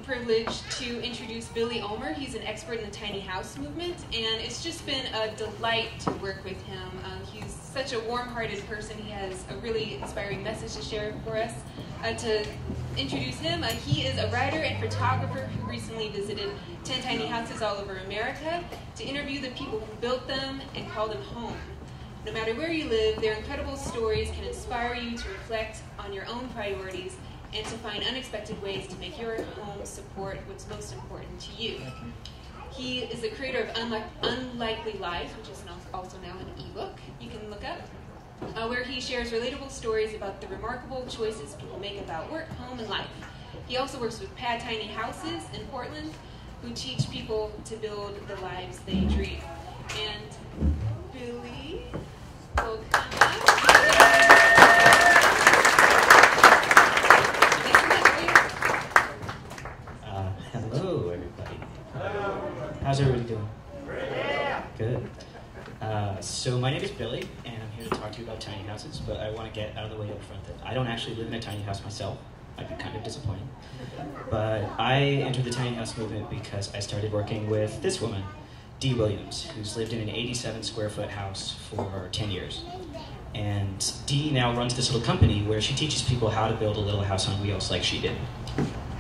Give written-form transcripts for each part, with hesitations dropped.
privilege to introduce Billy Ulmer. He's an expert in the tiny house movement, and it's just been a delight to work with him. He's such a warm-hearted person. He has a really inspiring message to share for us. To introduce him, he is a writer and photographer who recently visited 10 tiny houses all over America to interview the people who built them and call them home. No matter where you live, their incredible stories can inspire you to reflect on your own priorities and to find unexpected ways to make your home support what's most important to you. He is the creator of Unlikely Lives, which is also now an ebook you can look up, where he shares relatable stories about the remarkable choices people make about work, home, and life. He also works with Pad Tiny Houses in Portland, who teach people to build the lives they dream. And Billy will come up. Hello, everybody. How's everybody doing? Good. So my name is Billy, and I'm here to talk to you about tiny houses, but I want to get out of the way up front that I don't actually live in a tiny house myself. Might be kind of disappointing. But I entered the tiny house movement because I started working with this woman, Dee Williams, who's lived in an 87 square foot house for 10 years. And Dee now runs this little company where she teaches people how to build a little house on wheels like she did.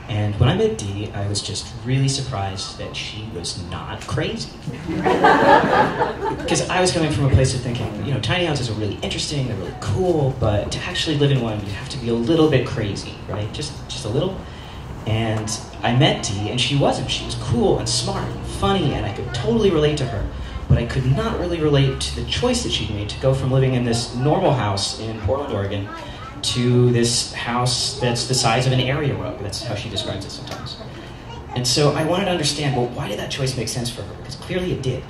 And when I met Dee, I was just really surprised that she was not crazy. Because I was coming from a place of thinking, you know, tiny houses are really interesting, they're really cool, but to actually live in one, you have to be a little bit crazy, right? Just a little. And I met Dee, and she wasn't. She was cool and smart and funny, and I could totally relate to her. But I could not really relate to the choice that she'd made to go from living in this normal house in Portland, Oregon, to this house that's the size of an area rug. That's how she describes it sometimes. And so I wanted to understand, well, why did that choice make sense for her? Because clearly it did.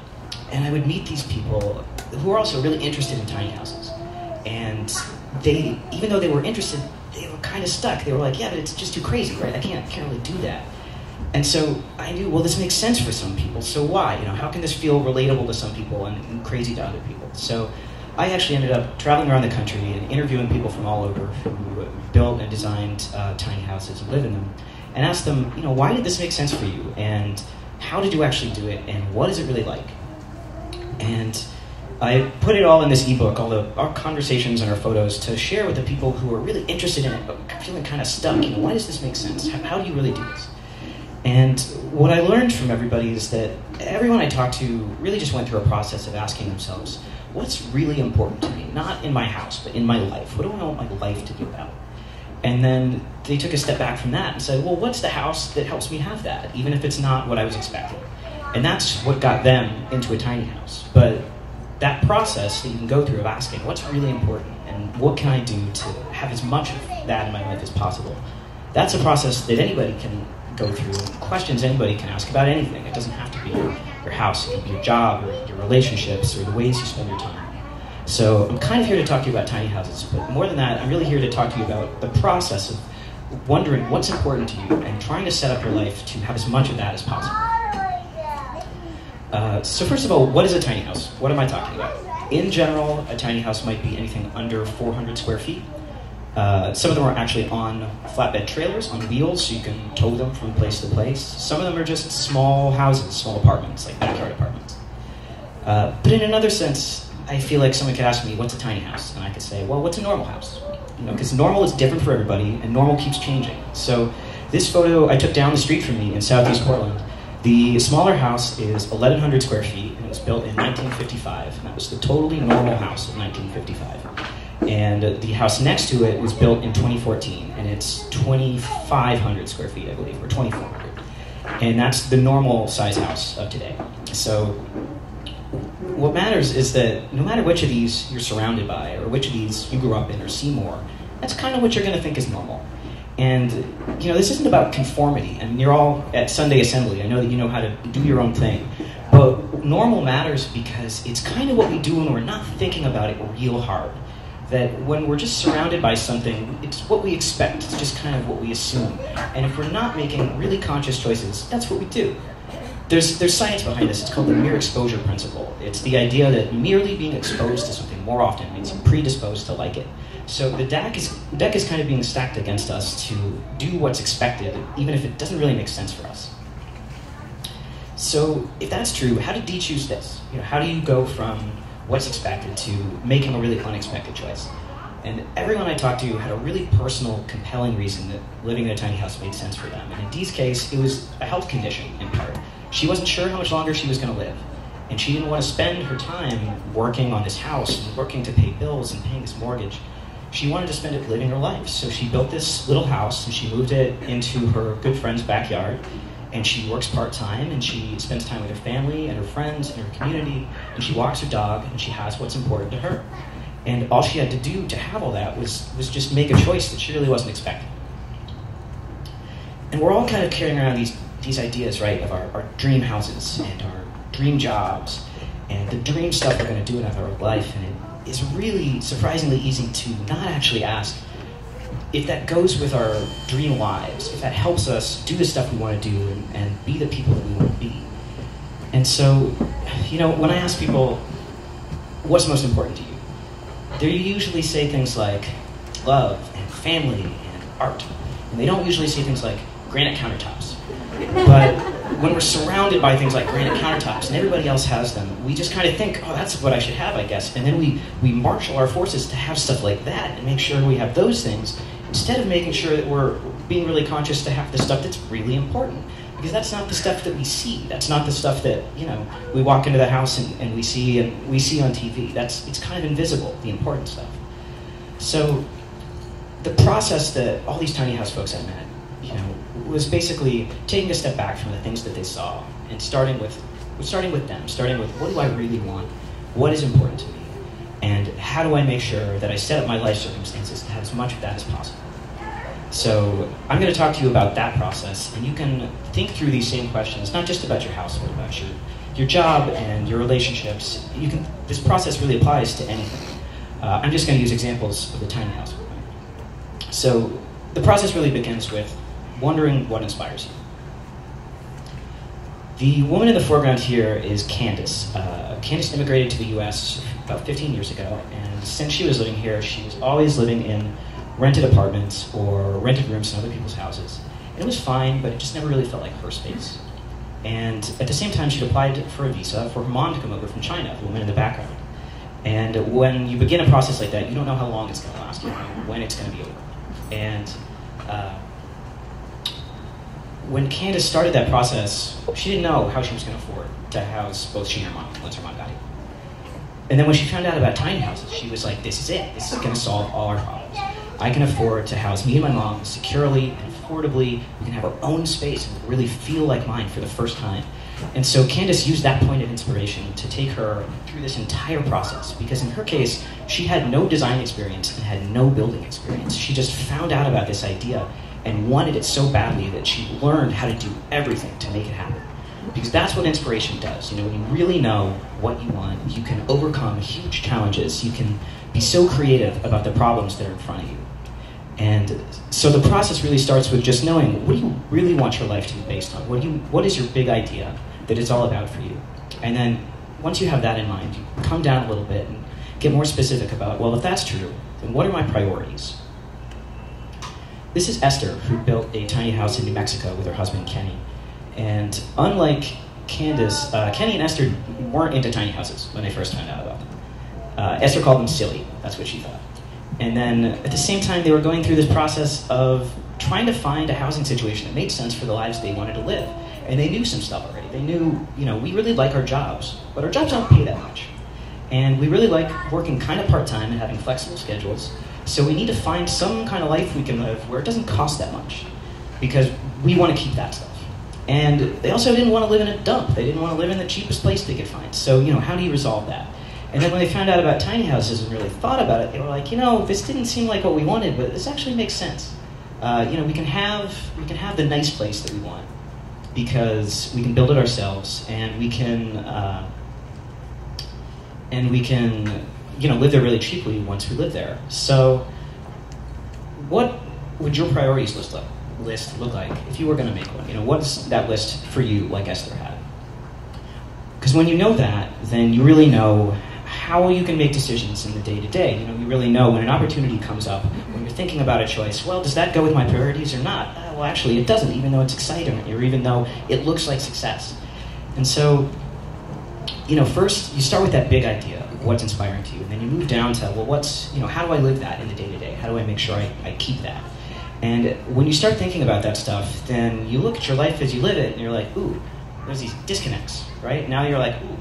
And I would meet these people who were also really interested in tiny houses. And they, even though they were interested, they were kind of stuck. They were like, yeah, but it's just too crazy, right? I can't really do that. And so I knew, well, this makes sense for some people, so why? You know, how can this feel relatable to some people and crazy to other people? So I actually ended up traveling around the country and interviewing people from all over who built and designed tiny houses and live in them, and asked them, you know, why did this make sense for you? And how did you actually do it? And what is it really like? And I put it all in this ebook, all our conversations and our photos, to share with the people who are really interested in it, but feeling kind of stuck. You know, why does this make sense? How do you really do this? And what I learned from everybody is that everyone I talked to really just went through a process of asking themselves, what's really important to me? Not in my house, but in my life. What do I want my life to be about? And then they took a step back from that and said, well, what's the house that helps me have that, even if it's not what I was expecting? And that's what got them into a tiny house. But that process that you can go through of asking, what's really important, and what can I do to have as much of that in my life as possible? That's a process that anybody can go through, questions anybody can ask about anything. It doesn't have to be your house, it can be your job, or your relationships, or the ways you spend your time. So I'm kind of here to talk to you about tiny houses, but more than that, I'm really here to talk to you about the process of wondering what's important to you and trying to set up your life to have as much of that as possible. So first of all, what is a tiny house? What am I talking about? In general, a tiny house might be anything under 400 square feet. Some of them are actually on flatbed trailers, on wheels, so you can tow them from place to place. Some of them are just small houses, small apartments, like backyard apartments. But in another sense, I feel like someone could ask me, what's a tiny house? And I could say, well, what's a normal house? You know, because normal is different for everybody, and normal keeps changing. So this photo I took down the street from me in southeast Portland. The smaller house is 1,100 square feet, and it was built in 1955. And that was the totally normal house of 1955. And the house next to it was built in 2014, and it's 2,500 square feet, I believe, or 2,400. And that's the normal size house of today. So what matters is that no matter which of these you're surrounded by, or which of these you grew up in or see more, that's kind of what you're going to think is normal. And, you know, this isn't about conformity. I mean, you're all at Sunday Assembly. I know that you know how to do your own thing. But normal matters because it's kind of what we do when we're not thinking about it real hard. That when we're just surrounded by something, it's what we expect. It's just kind of what we assume. And if we're not making really conscious choices, that's what we do. There's science behind this. It's called the mere exposure principle. It's the idea that merely being exposed to something more often means you're predisposed to like it. So the deck is kind of being stacked against us to do what's expected, even if it doesn't really make sense for us. So if that's true, how did Dee choose this? How do you go from what's expected to making a really unexpected choice? And everyone I talked to had a really personal, compelling reason that living in a tiny house made sense for them. And in Dee's case, it was a health condition, in part. She wasn't sure how much longer she was going to live. And she didn't want to spend her time working on this house and working to pay bills and paying this mortgage. She wanted to spend it living her life. So she built this little house and she moved it into her good friend's backyard. And she works part-time and she spends time with her family and her friends and her community. And she walks her dog and she has what's important to her. And all she had to do to have all that was just make a choice that she really wasn't expecting. And we're all kind of carrying around these ideas, right, of our dream houses and our dream jobs and the dream stuff we're going to do in our life. And it is really surprisingly easy to not actually ask if that goes with our dream lives, if that helps us do the stuff we want to do and be the people that we want to be. And so, when I ask people, what's most important to you? They usually say things like love and family and art. And they don't usually say things like granite countertops. But when we're surrounded by things like granite countertops and everybody else has them, we just kind of think, oh, that's what I should have, I guess. And then we marshal our forces to have stuff like that and make sure we have those things instead of making sure that we're being really conscious to have the stuff that's really important. Because that's not the stuff that we see. That's not the stuff that, we walk into the house and we see on TV. It's kind of invisible, the important stuff. So the process that all these tiny house folks I met, was basically taking a step back from the things that they saw and starting with them, starting with what do I really want, what is important to me, and how do I make sure that I set up my life circumstances to have as much of that as possible. So I'm going to talk to you about that process, and you can think through these same questions, not just about your house, but about your job and your relationships. This process really applies to anything. I'm just going to use examples of the tiny house movement. So the process really begins with wondering what inspires you. The woman in the foreground here is Candace. Candace immigrated to the US about 15 years ago, and since she was living here, she was always living in rented apartments or rented rooms in other people's houses. And it was fine, but it just never really felt like her space. And at the same time, she'd applied for a visa for her mom to come over from China, the woman in the background. And when you begin a process like that, you don't know how long it's going to last, you don't know when it's going to be over. And when Candace started that process, she didn't know how she was going to afford to house both she and her mom once her mom got here. And then when she found out about tiny houses, she was like, this is it. This is going to solve all our problems. I can afford to house me and my mom securely and affordably. We can have our own space and really feel like mine for the first time. And so Candace used that point of inspiration to take her through this entire process, because in her case, she had no design experience and had no building experience. She just found out about this idea and wanted it so badly that she learned how to do everything to make it happen. Because that's what inspiration does. When you really know what you want, you can overcome huge challenges. You can be so creative about the problems that are in front of you. And so the process really starts with just knowing, what do you really want your life to be based on? What is your big idea that it's all about for you? And then once you have that in mind, you come down a little bit and get more specific about, well, if that's true, then what are my priorities? This is Esther, who built a tiny house in New Mexico with her husband, Kenny. And unlike Candace, Kenny and Esther weren't into tiny houses when they first found out about them. Esther called them silly. That's what she thought. And then at the same time, they were going through this process of trying to find a housing situation that made sense for the lives they wanted to live. And they knew some stuff already. They knew, we really like our jobs, but our jobs don't pay that much. And we really like working kind of part-time and having flexible schedules. So we need to find some kind of life we can live where it doesn't cost that much, because we want to keep that stuff. And they also didn't want to live in a dump. They didn't want to live in the cheapest place they could find. So, how do you resolve that? And then when they found out about tiny houses and really thought about it, they were like, this didn't seem like what we wanted, but this actually makes sense. We can have the nice place that we want, because we can build it ourselves, and we can live there really cheaply once we live there. So what would your priorities list look like if you were going to make one? What's that list for you, like Esther had? Because when you know that, then you really know how you can make decisions in the day-to-day. You know, you really know when an opportunity comes up, when you're thinking about a choice, well, does that go with my priorities or not? Well, actually, it doesn't, even though it's exciting, or even though it looks like success. And so, you know, first, you start with that big idea of what's inspiring to you, and then you move down to, well, how do I live that in the day-to-day? How do I make sure I keep that? And when you start thinking about that stuff, then you look at your life as you live it, and you're like, ooh, there's these disconnects, right? Now you're like, ooh,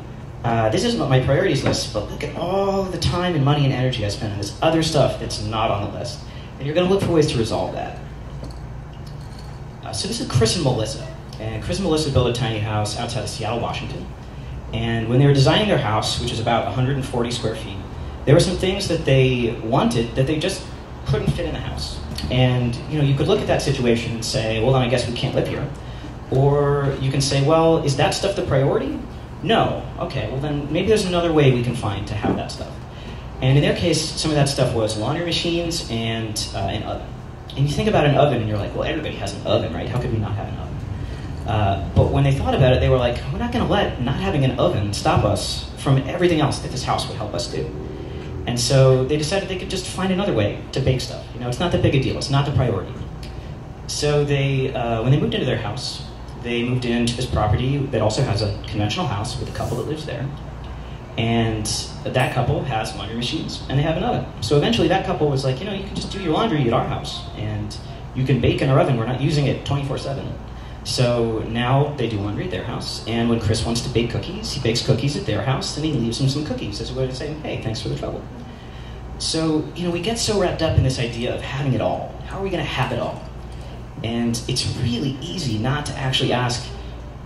this isn't on my priorities list, but look at all the time and money and energy I spend on this other stuff that's not on the list. And you're going to look for ways to resolve that. So this is Chris and Melissa. And Chris and Melissa built a tiny house outside of Seattle, Washington. And when they were designing their house, which is about 140 square feet, there were some things that they wanted that they just couldn't fit in the house. And you know, you could look at that situation and say, well, then I guess we can't live here. Or you can say, well, is that stuff the priority? No. Okay, well then maybe there's another way we can find to have that stuff. And in their case, some of that stuff was laundry machines and an oven. And you think about an oven and you're like, well, everybody has an oven, right? How could we not have an oven? But when they thought about it, they were like, we're not going to let not having an oven stop us from everything else that this house would help us do. And so they decided they could just find another way to bake stuff. You know, it's not that big a deal. It's not the priority. So they, when they moved into their house, they moved into this property that also has a conventional house with a couple that lives there. And that couple has laundry machines, and they have an oven. So eventually that couple was like, you know, you can just do your laundry at our house, and you can bake in our oven. We're not using it 24/7. So now they do laundry at their house, and when Chris wants to bake cookies, he bakes cookies at their house, and he leaves them some cookies as a way to say, hey, thanks for the trouble. So, you know, we get so wrapped up in this idea of having it all. How are we going to have it all? And it's really easy not to actually ask,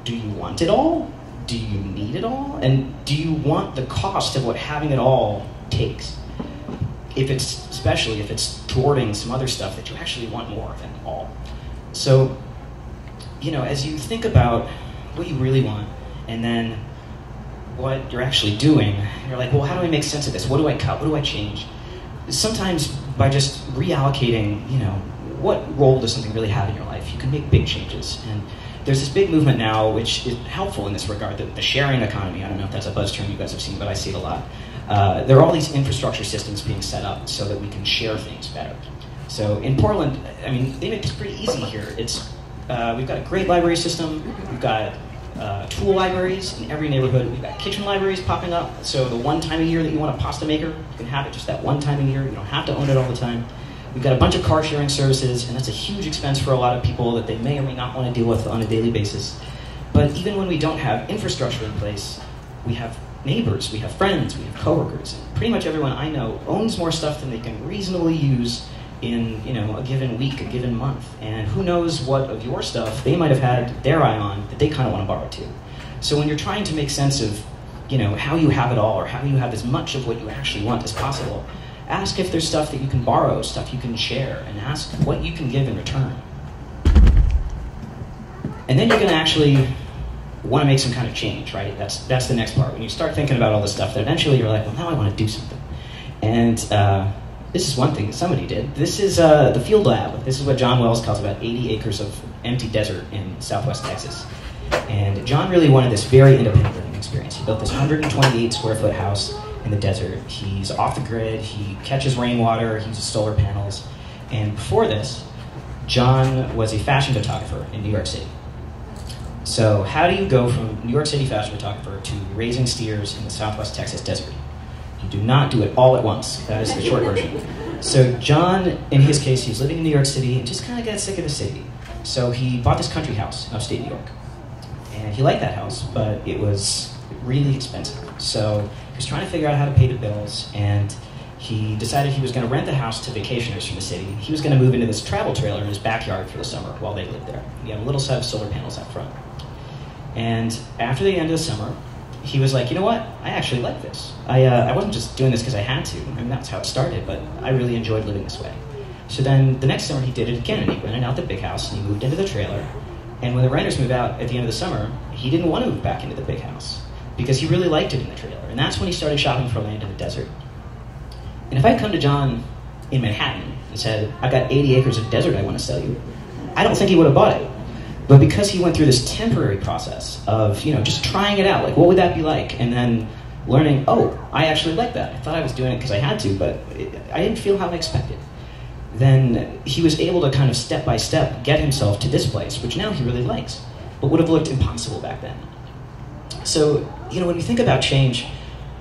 do you want it all? Do you need it all? And do you want the cost of what having it all takes? Especially if it's thwarting some other stuff that you actually want more than all. So, you know, as you think about what you really want and then what you're actually doing, you're like, well, how do I make sense of this? What do I cut? What do I change? Sometimes by just reallocating, you know, what role does something really have in your life? You can make big changes. And there's this big movement now which is helpful in this regard, the sharing economy. I don't know if that's a buzz term you guys have seen, but I see it a lot. There are all these infrastructure systems being set up so that we can share things better. So in Portland, I mean, they make this pretty easy here. We've got a great library system. We've got tool libraries in every neighborhood. We've got kitchen libraries popping up. So the one time a year that you want a pasta maker, you can have it just that one time a year. You don't have to own it all the time. We've got a bunch of car sharing services, and that's a huge expense for a lot of people that they may or may not want to deal with on a daily basis. But even when we don't have infrastructure in place, we have neighbors, we have friends, we have coworkers. Pretty much everyone I know owns more stuff than they can reasonably use in, you know, a given week, a given month. And who knows what of your stuff they might have had their eye on that they kind of want to borrow too. So when you're trying to make sense of, you know, how you have it all or how you have as much of what you actually want as possible, ask if there's stuff that you can borrow, stuff you can share, and ask what you can give in return. And then you're going to actually want to make some kind of change, right? That's the next part. When you start thinking about all this stuff, then eventually you're like, well, now I want to do something. And this is one thing that somebody did. This is the Field Lab. This is what John Wells calls about 80 acres of empty desert in southwest Texas. And John really wanted this very independent living experience. He built this 128 square foot house in the desert. He's off the grid. He catches rainwater. He uses solar panels. And before this, John was a fashion photographer in New York City. So how do you go from New York City fashion photographer to raising steers in the southwest Texas desert? You do not do it all at once. That is the short version. So John, in his case, he was living in New York City and just kind of got sick of the city. So he bought this country house in upstate New York. And he liked that house, but it was really expensive. So he was trying to figure out how to pay the bills, and he decided he was going to rent the house to vacationers from the city. He was going to move into this travel trailer in his backyard for the summer while they lived there. He had a little set of solar panels out front. And after the end of the summer, he was like, you know what? I actually like this. I wasn't just doing this because I had to. I mean, that's how it started, but I really enjoyed living this way. So then the next summer he did it again, and he rented out the big house, and he moved into the trailer. And when the renters moved out at the end of the summer, he didn't want to move back into the big house because he really liked it in the trailer. And that's when he started shopping for land in the desert. And if I had come to John in Manhattan and said, I've got 80 acres of desert I want to sell you, I don't think he would have bought it. But because he went through this temporary process of, you know, just trying it out, like what would that be like? And then learning, oh, I actually like that. I thought I was doing it because I had to, but I didn't feel how I expected. Then he was able to kind of step by step get himself to this place, which now he really likes, but would have looked impossible back then. So, when you think about change,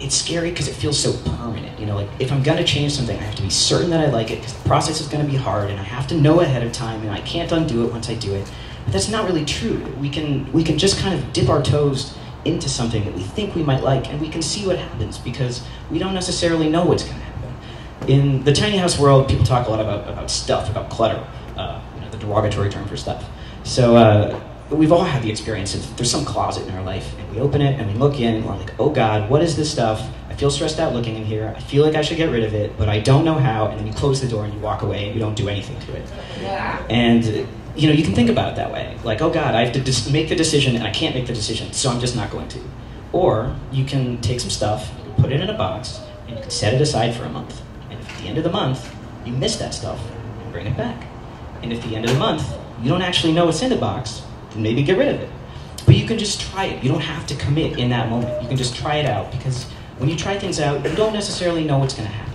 it's scary because it feels so permanent. Like if I'm gonna change something, I have to be certain that I like it because the process is gonna be hard and I have to know ahead of time and I can't undo it once I do it. But that's not really true. We can just kind of dip our toes into something that we think we might like and we can see what happens because we don't necessarily know what's gonna happen. In the tiny house world, people talk a lot about stuff, about clutter, the derogatory term for stuff. So we've all had the experience of there's some closet in our life and we open it and we look in and we're like, oh God, what is this stuff? I feel stressed out looking in here. I feel like I should get rid of it, but I don't know how. And then you close the door and you walk away and you don't do anything to it. Yeah. And you can think about it that way. Like, oh God, I have to make the decision and I can't make the decision, so I'm just not going to. Or you can take some stuff, put it in a box, and you can set it aside for a month. And if at the end of the month, you miss that stuff, you bring it back. And if at the end of the month, you don't actually know what's in the box, then maybe get rid of it. But you can just try it. You don't have to commit in that moment. You can just try it out, because when you try things out, you don't necessarily know what's going to happen.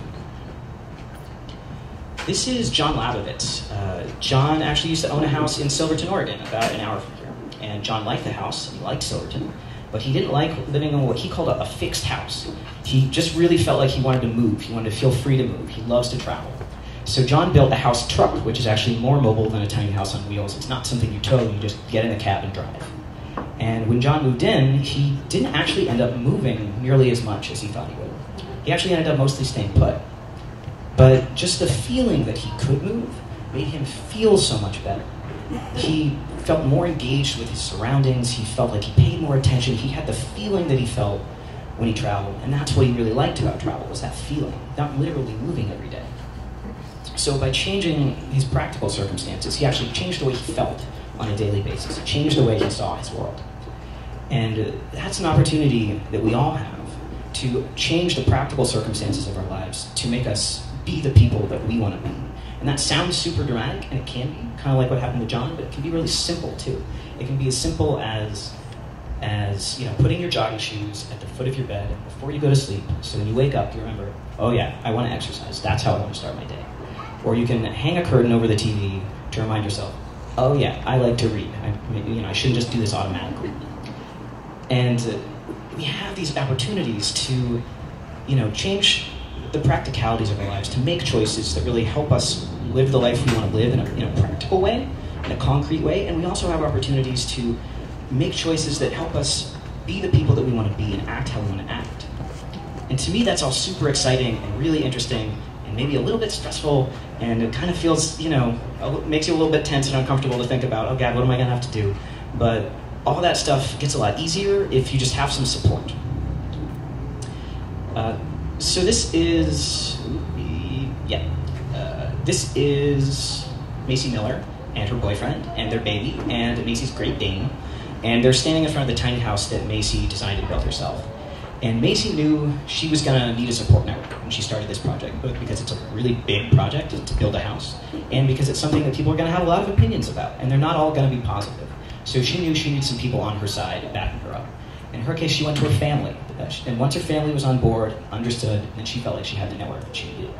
This is John Labovitz. John actually used to own a house in Silverton, Oregon, about an hour from here. And John liked the house, he liked Silverton, but he didn't like living in what he called a fixed house. He just really felt like he wanted to move. He wanted to feel free to move. He loves to travel. So John built a house truck, which is actually more mobile than a tiny house on wheels. It's not something you tow, you just get in the cab and drive. And when John moved in, he didn't actually end up moving nearly as much as he thought he would. He actually ended up mostly staying put. But just the feeling that he could move made him feel so much better. He felt more engaged with his surroundings. He felt like he paid more attention. He had the feeling that he felt when he traveled. And that's what he really liked about travel, was that feeling, not literally moving every day. So by changing his practical circumstances, he actually changed the way he felt on a daily basis. He changed the way he saw his world. And that's an opportunity that we all have to change the practical circumstances of our lives to make us be the people that we want to be. And that sounds super dramatic, and it can be, kind of like what happened to John, but it can be really simple too. It can be as simple as putting your jogging shoes at the foot of your bed before you go to sleep, so when you wake up, you remember, oh yeah, I want to exercise. That's how I want to start my day. Or you can hang a curtain over the TV to remind yourself, oh yeah, I like to read. I shouldn't just do this automatically. And we have these opportunities to, change the practicalities of our lives, to make choices that really help us live the life we want to live in a practical way, in a concrete way, and we also have opportunities to make choices that help us be the people that we want to be and act how we want to act. And to me, that's all super exciting and really interesting, and maybe a little bit stressful, and it kind of feels, makes you a little bit tense and uncomfortable to think about, oh God, what am I going to have to do? But all that stuff gets a lot easier if you just have some support. So this is Macy Miller and her boyfriend and their baby and Macy's Great Dane, and they're standing in front of the tiny house that Macy designed and built herself. And Macy knew she was going to need a support network when she started this project, both because it's a really big project to build a house, and because it's something that people are going to have a lot of opinions about, and they're not all going to be positive. So she knew she needed some people on her side backing her up. In her case, she went to her family. And once her family was on board, understood, then she felt like she had the network that she needed.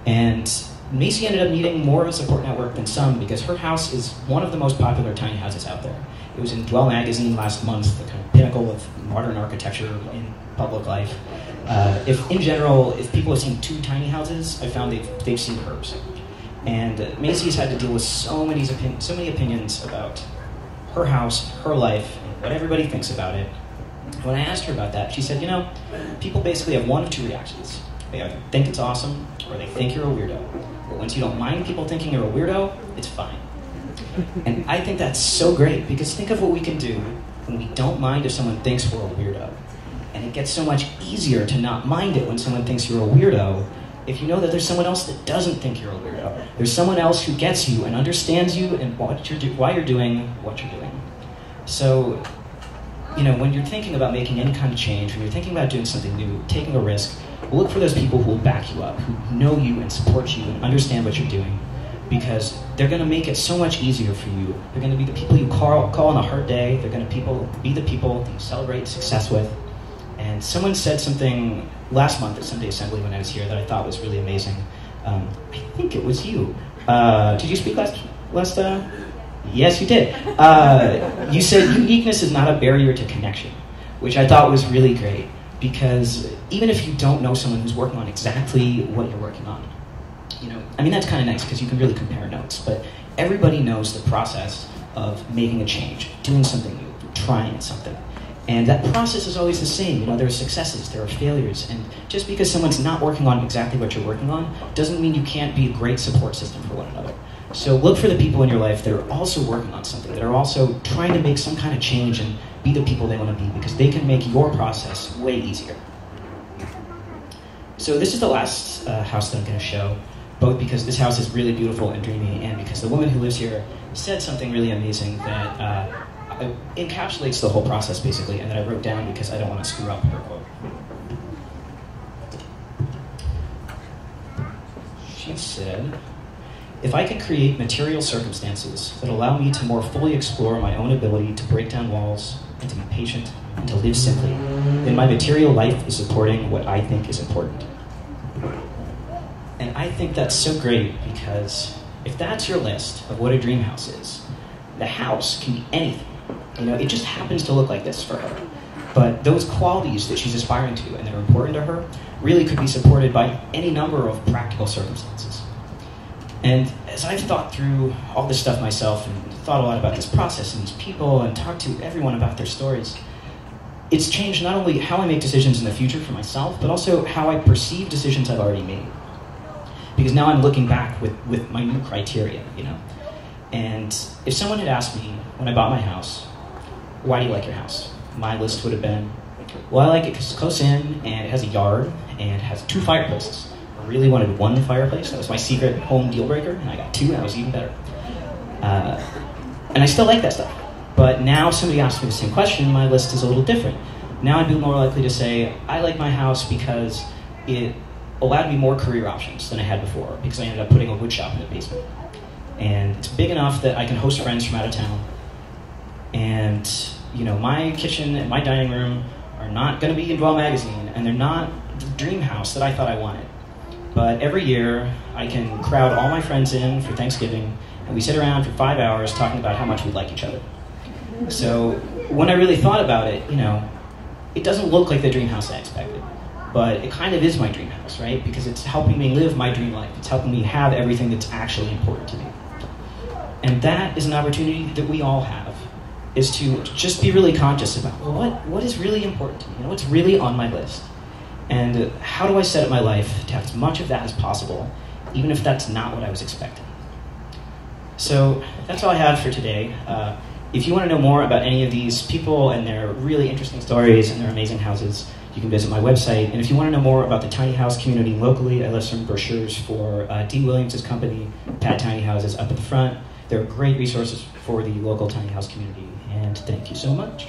And Macy ended up needing more of a support network than some, because her house is one of the most popular tiny houses out there. It was in Dwell magazine last month, the kind of pinnacle of modern architecture in public life. If people have seen two tiny houses, I found they've seen hers. And Macy's had to deal with so many opinions about her house, her life, and what everybody thinks about it. When I asked her about that, she said, people basically have one of two reactions. They either think it's awesome, or they think you're a weirdo. But once you don't mind people thinking you're a weirdo, it's fine. And I think that's so great, because think of what we can do when we don't mind if someone thinks we're a weirdo. And it gets so much easier to not mind it when someone thinks you're a weirdo, if you know that there's someone else that doesn't think you're a weirdo. There's someone else who gets you and understands you and why you're doing what you're doing. So, when you're thinking about making any kind of change, when you're thinking about doing something new, taking a risk, look for those people who will back you up, who know you and support you and understand what you're doing, because they're going to make it so much easier for you. They're going to be the people you call on a hard day. They're going to be the people that you celebrate success with, and And someone said something last month at Sunday Assembly when I was here that I thought was really amazing. I think it was you. Did you speak last? Yes, you did. You said uniqueness is not a barrier to connection, which I thought was really great, because even if you don't know someone who's working on exactly what you're working on, that's kind of nice because you can really compare notes, but everybody knows the process of making a change, doing something new, trying at something. And that process is always the same. There are successes, there are failures, and just because someone's not working on exactly what you're working on doesn't mean you can't be a great support system for one another. So look for the people in your life that are also working on something, that are also trying to make some kind of change and be the people they want to be, because they can make your process way easier. So this is the last house that I'm going to show, both because this house is really beautiful and dreamy, and because the woman who lives here said something really amazing that encapsulates the whole process, basically, and that I wrote down because I don't want to screw up her quote. She said, "If I can create material circumstances that allow me to more fully explore my own ability to break down walls and to be patient and to live simply, then my material life is supporting what I think is important." And I think that's so great, because if that's your list of what a dream house is, the house can be anything. It just happens to look like this for her. But those qualities that she's aspiring to and that are important to her really could be supported by any number of practical circumstances. And as I've thought through all this stuff myself and thought a lot about this process and these people and talked to everyone about their stories, it's changed not only how I make decisions in the future for myself, but also how I perceive decisions I've already made. Because now I'm looking back with my new criteria, And if someone had asked me when I bought my house, "Why do you like your house?" my list would have been, "Well, I like it because it's close in, and it has a yard, and it has 2 fireplaces. I really wanted 1 fireplace. That was my secret home deal breaker, and I got 2, and that was even better." And I still like that stuff. But now if somebody asks me the same question, my list is a little different. Now I'd be more likely to say, "I like my house because it allowed me more career options than I had before, because I ended up putting a wood shop in the basement. And it's big enough that I can host friends from out of town. And, my kitchen and my dining room are not going to be in Dwell Magazine, and they're not the dream house that I thought I wanted. But every year, I can crowd all my friends in for Thanksgiving, and we sit around for 5 hours talking about how much we like each other." So when I really thought about it, it doesn't look like the dream house I expected. But it kind of is my dream house, right? Because it's helping me live my dream life. It's helping me have everything that's actually important to me. And that is an opportunity that we all have, is to just be really conscious about, what is really important to me? What's really on my list? And how do I set up my life to have as much of that as possible, even if that's not what I was expecting? So that's all I have for today. If you want to know more about any of these people and their really interesting stories and their amazing houses, you can visit my website. And if you want to know more about the tiny house community locally, I left some brochures for D. Williams' company, Pad Tiny Houses, up at the front. They're great resources for the local tiny house community. And thank you so much.